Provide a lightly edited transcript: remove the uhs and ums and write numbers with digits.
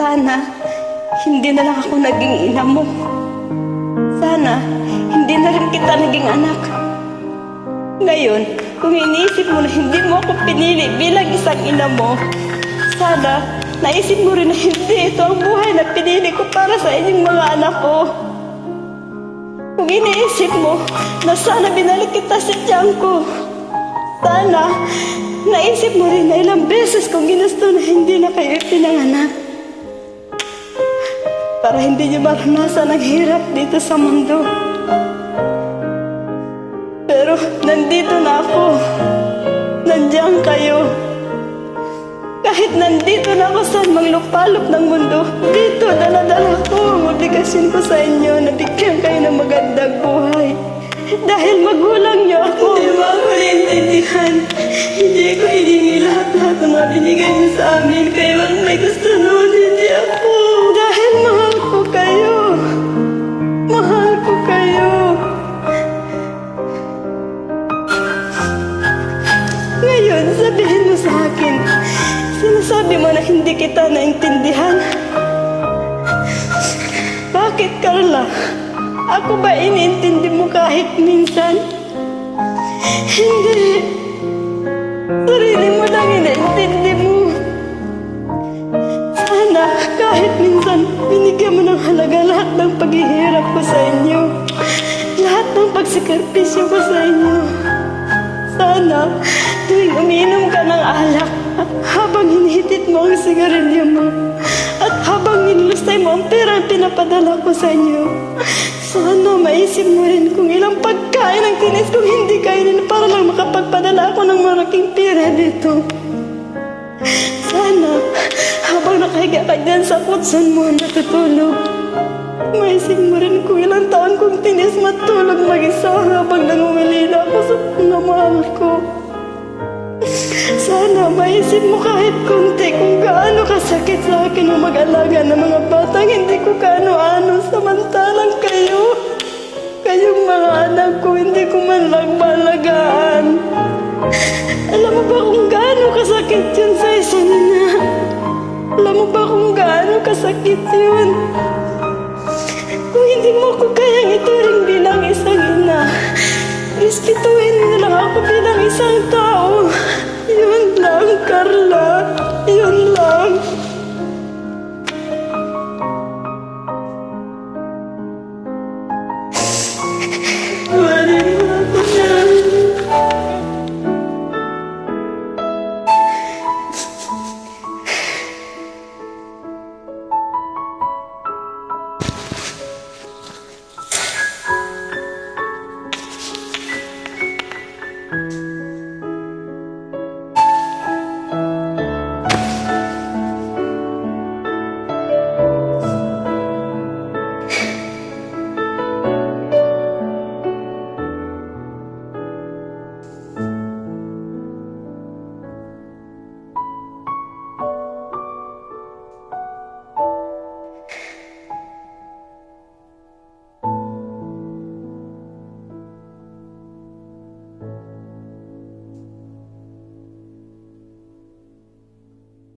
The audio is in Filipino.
Sana, hindi na lang ako naging ina mo. Sana, hindi na rin kita naging anak. Ngayon, kung iniisip mo na hindi mo ako pinili bilang isang ina mo, sana, naisip mo rin na hindi ito ang buhay na pinili ko para sa inyong mga anak ko. Kung iniisip mo na sana binalik kita sa tiyan ko, sana, naisip mo rin na ilang beses kong ginusto na hindi na kayo pinanganak. Para hindi niyo maranasan ang hirap dito sa mundo. Pero nandito na ako. Nandiyan kayo. Kahit nandito na ako sa manglupalop ng mundo, dito dala-dala ko ang obligasyon ko sa inyo na bigyan kayo ng magandang buhay. Dahil magulang niyo ako. Hindi mo ako naiintindihan. Hindi ko hiningi lahat-lahat ng mga binigay niyo sa amin. Kaya wag may gusto noon, hindi ako. Dahil mahal ko kayo. Mahal ko kayo. Ngayon, sabihin mo sa akin, sinasabi mo na hindi kita naintindihan. Bakit, Carla? Ako ba iniintindi mo kahit minsan? Hindi. Sarili mo lang iniintindi mo. Sana kahit minsan binigyan mo ng halaga lahat ng paghihirap ko sa inyo. Lahat ng pagsikripisyo ko sa inyo. Sana tuwing umiinom ka ng alak, habang hinihitit mo ang sigarilyo mo, at habang nilusay mo ang pera pinapadala ko sa inyo, sana maisip mo rin kung ilang pagkain ang tinis kung hindi kainin para lang makapagpadala ako ng malaking pera dito. Sana, habang nakahiga ka dyan sa kutsan mo natutulog, maisip mo rin kung ilang taon kong tinis matulog mag-isa habang nangungulila ako sa pangmamahal ko. Sana maisip mo kahit konti kung gaano kasakit sa akin ang mag-alaga ng mga batang hindi ko kaano-ano, samantalang kayong mga anak ko hindi ko man lang malagaan. Alam mo ba kung gaano kasakit yun sa isang ina? Alam mo ba kung gaano kasakit yun? Kung hindi mo ko kayang ituring bilang isang ina, respetuhin mo na lang ako bilang isang tao. Yun lang, Carla.